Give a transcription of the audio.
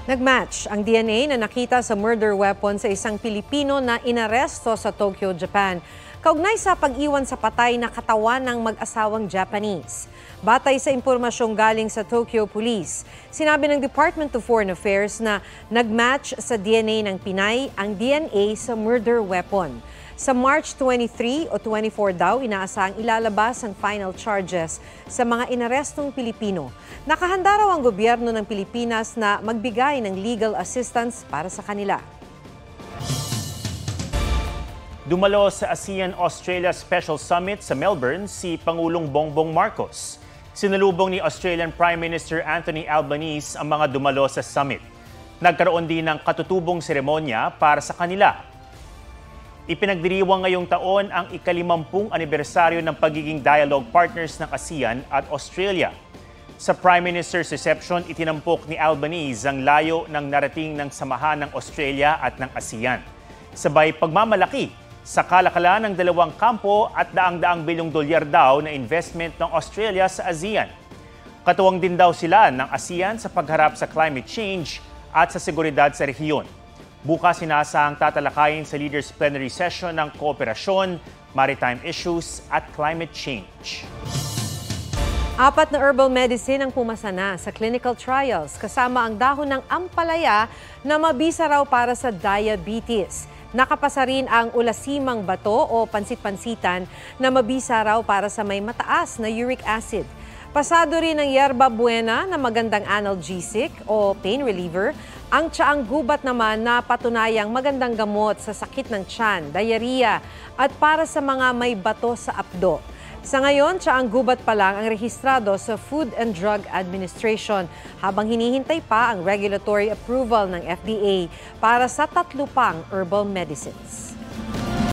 Nagmatch ang DNA na nakita sa murder weapon sa isang Pilipino na inaresto sa Tokyo, Japan. Kaugnay sa pag-iwan sa patay na katawan ng mag-asawang Japanese. Batay sa impormasyong galing sa Tokyo Police, sinabi ng Department of Foreign Affairs na nagmatch sa DNA ng Pinay ang DNA sa murder weapon. Sa March 23 o 24 daw, inaasahang ilalabas ang final charges sa mga inarestong Pilipino. Nakahanda raw ang gobyerno ng Pilipinas na magbigay ng legal assistance para sa kanila. Dumalo sa ASEAN-Australia Special Summit sa Melbourne si Pangulong Bongbong Marcos. Sinalubong ni Australian Prime Minister Anthony Albanese ang mga dumalo sa summit. Nagkaroon din ng katutubong seremonya para sa kanila. Ipinagdiriwang ngayong taon ang ika-50 anibersaryo ng pagiging dialogue partners ng ASEAN at Australia. Sa Prime Minister's reception, itinampok ni Albanese ang layo ng narating ng samahan ng Australia at ng ASEAN. Sabay pagmamalaki sa kalakalan ng dalawang kampo at daang-daang bilyong dolyar daw na investment ng Australia sa ASEAN. Katuwang din daw sila ng ASEAN sa pagharap sa climate change at sa seguridad sa rehiyon. Bukas sinasahang tatalakayin sa Leaders' Plenary Session ng kooperasyon, maritime issues at climate change. 4 na herbal medicine ang pumasa na sa clinical trials kasama ang dahon ng ampalaya na mabisa raw para sa diabetes. Nakapasa rin ang ulasimang bato o pansit-pansitan na mabisa raw para sa may mataas na uric acid. Pasado rin ang yerba buena na magandang analgesic o pain reliever. Ang tsaang gubat naman na patunayang magandang gamot sa sakit ng tiyan, diarrhea at para sa mga may bato sa apdo. Sa ngayon, tsaang gubat pa lang ang rehistrado sa Food and Drug Administration habang hinihintay pa ang regulatory approval ng FDA para sa 3 pang herbal medicines.